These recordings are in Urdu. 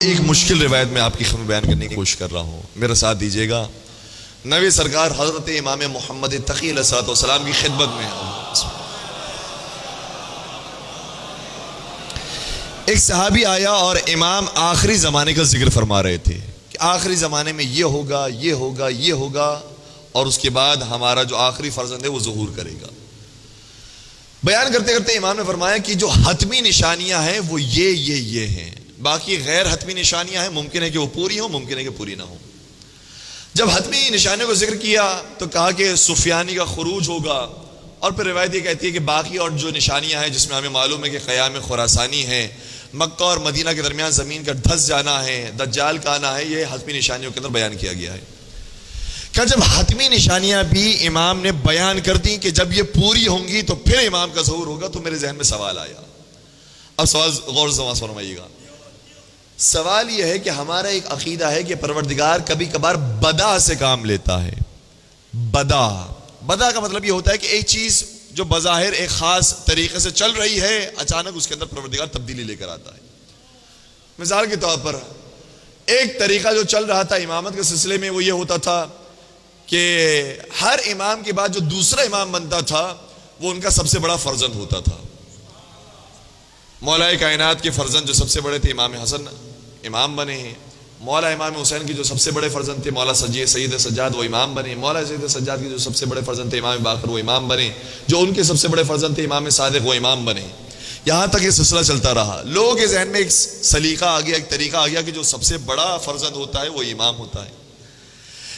ایک مشکل روایت میں آپ کی خدمت بیان کرنے کی کوشش کر رہا ہوں، میرا ساتھ دیجیے گا۔ نبی سرکار حضرت امام محمد تقی علیہ الصلوۃ والسلام کی خدمت میں ایک صحابی آیا اور امام آخری زمانے کا ذکر فرما رہے تھے کہ آخری زمانے میں یہ ہوگا، یہ ہوگا، یہ ہوگا، اور اس کے بعد ہمارا جو آخری فرزند ہے وہ ظہور کرے گا۔ بیان کرتے کرتے امام نے فرمایا کہ جو حتمی نشانیاں ہیں وہ یہ ہیں، باقی غیر حتمی نشانیاں ہیں، ممکن ہے کہ وہ پوری ہوں، ممکن ہے کہ پوری نہ ہوں۔ جب حتمی نشانیوں کو ذکر کیا تو کہا کہ سفیانی کا خروج ہوگا، اور پھر روایت یہ کہتی ہے کہ باقی اور جو نشانیاں ہیں جس میں ہمیں معلوم ہے کہ قیام خراسانی ہے، مکہ اور مدینہ کے درمیان زمین کا دھس جانا ہے، دجال کا آنا ہے، یہ حتمی نشانیوں کے اندر بیان کیا گیا ہے۔ کہ جب حتمی نشانیاں بھی امام نے بیان کر دی کہ جب یہ پوری ہوں گی تو پھر امام کا ظہور ہوگا، تو میرے ذہن میں سوال آیا۔ اب سوال غور سے فرمائیے گا۔ سوال یہ ہے کہ ہمارا ایک عقیدہ ہے کہ پروردگار کبھی کبھار بدا سے کام لیتا ہے۔ بدا کا مطلب یہ ہوتا ہے کہ ایک چیز جو بظاہر ایک خاص طریقے سے چل رہی ہے، اچانک اس کے اندر پروردگار تبدیلی لے کر آتا ہے۔ مثال کے طور پر ایک طریقہ جو چل رہا تھا امامت کے سلسلے میں وہ یہ ہوتا تھا کہ ہر امام کے بعد جو دوسرا امام بنتا تھا وہ ان کا سب سے بڑا فرزند ہوتا تھا۔ مولا کائنات کے فرزند جو سب سے بڑے تھے امام حسن امام بنے، مولا امام حسین کی جو سب سے بڑے فرزند تھے مولا سید سجاد وہ امام بنے، مولا سید سجاد کی جو سب سے بڑے فرزند تھے امام باقر وہ امام بنے، جو ان کے سب سے بڑے فرزند تھے امام صادق وہ امام بنے۔ یہاں تک یہ سلسلہ چلتا رہا، لوگوں کے ذہن میں ایک سلیقہ آ گیا، ایک طریقہ آ گیا کہ جو سب سے بڑا فرزند ہوتا ہے وہ امام ہوتا ہے۔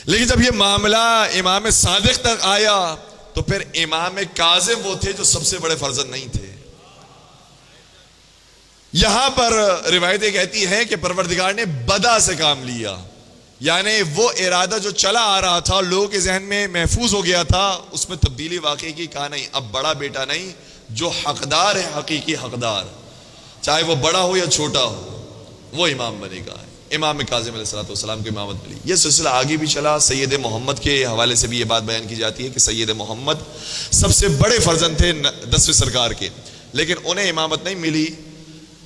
لیکن جب یہ معاملہ امام صادق تک آیا تو پھر امام کاظم وہ تھے جو سب سے بڑے فرزند نہیں تھے۔ یہاں پر روایتیں کہتی ہیں کہ پروردگار نے بدا سے کام لیا، یعنی وہ ارادہ جو چلا آ رہا تھا لوگوں کے ذہن میں محفوظ ہو گیا تھا، اس میں تبدیلی واقعی کی کہا نہیں، اب بڑا بیٹا نہیں، جو حقدار ہے حقیقی حقدار، چاہے وہ بڑا ہو یا چھوٹا ہو، وہ امام بنے گا۔ امام کاظم علیہ الصلوۃ والسلام کی امامت ملی۔ یہ سلسلہ آگے بھی چلا، سید محمد کے حوالے سے بھی یہ بات بیان کی جاتی ہے کہ سید محمد سب سے بڑے فرزند تھے 10ویں سرکار کے، لیکن انہیں امامت نہیں ملی،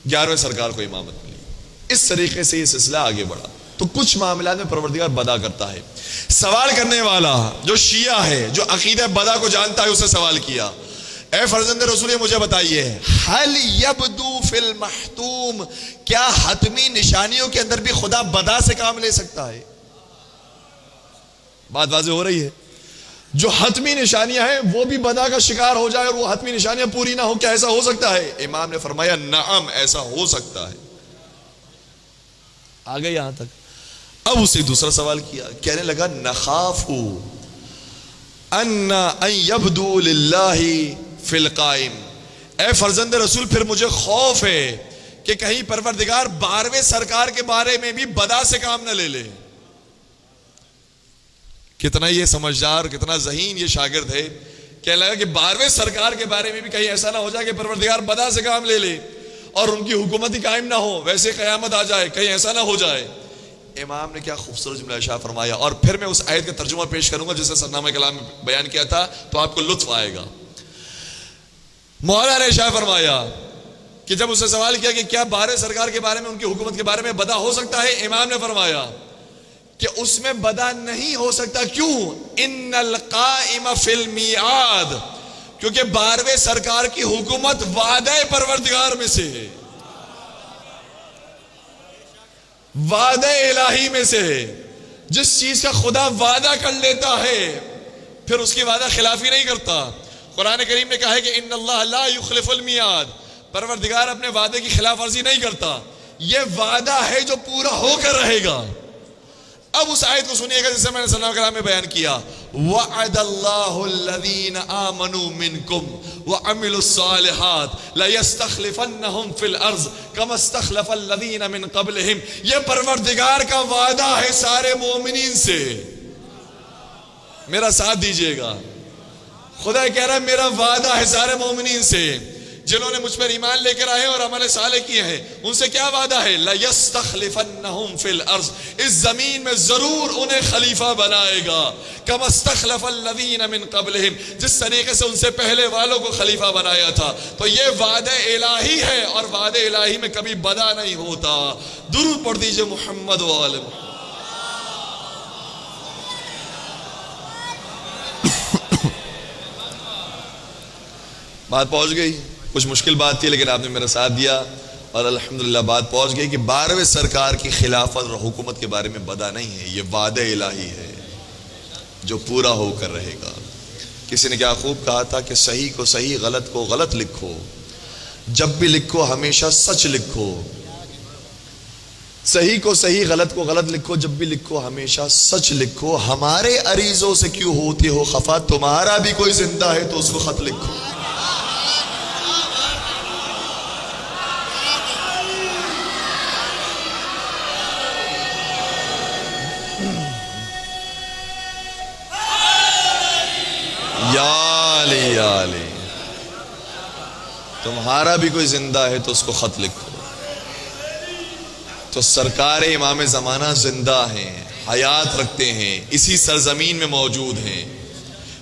11ویں سرکار کو امامت ملی۔ اس طریقے سے یہ سلسلہ آگے بڑھا۔ تو کچھ معاملات میں پروردگار بدا کرتا ہے۔ سوال کرنے والا جو شیعہ ہے، جو عقیدہ بدا کو جانتا ہے، اسے سوال کیا، اے فرزند رسول مجھے بتائیے، حل یبدو فی المحتوم، کیا حتمی نشانیوں کے اندر بھی خدا بدا سے کام لے سکتا ہے؟ بات واضح ہو رہی ہے۔ جو حتمی نشانیاں ہیں وہ بھی بدا کا شکار ہو جائے اور وہ حتمی نشانیاں پوری نہ ہو، کیا ایسا ہو سکتا ہے؟ امام نے فرمایا نعم، ایسا ہو سکتا ہے۔ آگے یہاں تک۔ اب اسے دوسرا سوال کیا، کہنے لگا نخاف ان یبدو للہ فی القائم، اے فرزند رسول پھر مجھے خوف ہے کہ کہیں پروردگار 12ویں سرکار کے بارے میں بھی بدا سے کام نہ لے لے۔ کتنا یہ سمجھدار، کتنا ذہین یہ شاگرد ہے، کہنے لگا کہ 12ویں سرکار کے بارے میں بھی کہیں ایسا نہ ہو جائے کہ پروردگار بدا سے کام لے لے اور ان کی حکومت ہی قائم نہ ہو، ویسے قیامت آ جائے، کہیں ایسا نہ ہو جائے۔ امام نے کیا خوبصورت جملہ ارشاد فرمایا، اور پھر میں اس آیت کا ترجمہ پیش کروں گا جسے سرنامہ کلام میں بیان کیا تھا، تو آپ کو لطف آئے گا۔ مولا نے ارشاد فرمایا کہ جب اسے سوال کیا کہ کیا 12 سرکار کے بارے میں، ان کی حکومت کے بارے میں بدا ہو سکتا ہے، امام نے فرمایا کہ اس میں بدا نہیں ہو سکتا۔ کیوں؟ ان القائم فی المیعاد، کیونکہ 12ویں سرکار کی حکومت وعدہ پروردگار میں سے ہے، وعدہ الہی میں سے ہے۔ جس چیز کا خدا وعدہ کر لیتا ہے پھر اس کی وعدہ خلافی نہیں کرتا۔ قرآن کریم نے کہا ہے کہ ان اللہ لا یخلف المیعاد، پروردگار اپنے وعدے کی خلاف ورزی نہیں کرتا، یہ وعدہ ہے جو پورا ہو کر رہے گا۔ اب اس آیت کو سنیے گا جسے میں نے سلام کلام میں بیان کیا، وعد اللہ الذین آمنوا منکم وعملوا الصالحات لیستخلفنہم فی الارض کما استخلف الذین من قبلہم، یہ پروردگار کا وعدہ ہے سارے مومنین سے۔ میرا ساتھ دیجئے گا، خدا کہہ رہا ہے میرا وعدہ ہے سارے مومنین سے، جنہوں نے مجھ پر ایمان لے کر آئے اور عمل صالح کیے ہیں، ان سے کیا وعدہ ہے؟ لَيَسْتَخْلِفَنَّهُمْ فِي الْأَرْضِ، اس زمین میں ضرور انہیں خلیفہ بنائے گا، كَمَا اسْتَخْلَفَ الَّذِينَ مِن قَبْلِهِمْ، جس طریقے سے ان سے پہلے والوں کو خلیفہ بنایا تھا۔ تو یہ وعدہ الہی ہے، اور وعدہ الہی میں کبھی بدا نہیں ہوتا۔ درود پڑھ دیجئے محمد و آل محمد۔ بات پہنچ گئی، کچھ مشکل بات تھی لیکن آپ نے میرا ساتھ دیا، اور الحمدللہ بات پہنچ گئی کہ 12ویں سرکار کی خلافت اور حکومت کے بارے میں بدا نہیں ہے، یہ وعدہ الہی ہے جو پورا ہو کر رہے گا۔ کسی نے کیا خوب کہا تھا کہ صحیح کو صحیح، غلط کو غلط لکھو، جب بھی لکھو ہمیشہ سچ لکھو۔ صحیح کو صحیح، غلط کو غلط لکھو، جب بھی لکھو ہمیشہ سچ لکھو۔ ہمارے عریضوں سے کیوں ہوتے ہو خفا، تمہارا بھی کوئی زندہ ہے تو اس کو خط لکھو۔ یا علی یا علی، تمہارا بھی کوئی زندہ ہے تو اس کو خط لکھو۔ تو سرکار امام زمانہ زندہ ہیں، حیات رکھتے ہیں، اسی سرزمین میں موجود ہیں،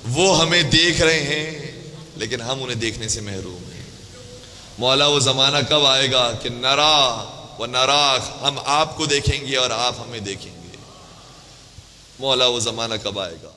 وہ ہمیں دیکھ رہے ہیں لیکن ہم انہیں دیکھنے سے محروم ہیں۔ مولا وہ زمانہ کب آئے گا کہ نرا و نراک، ہم آپ کو دیکھیں گے اور آپ ہمیں دیکھیں گے۔ مولا وہ زمانہ کب آئے گا؟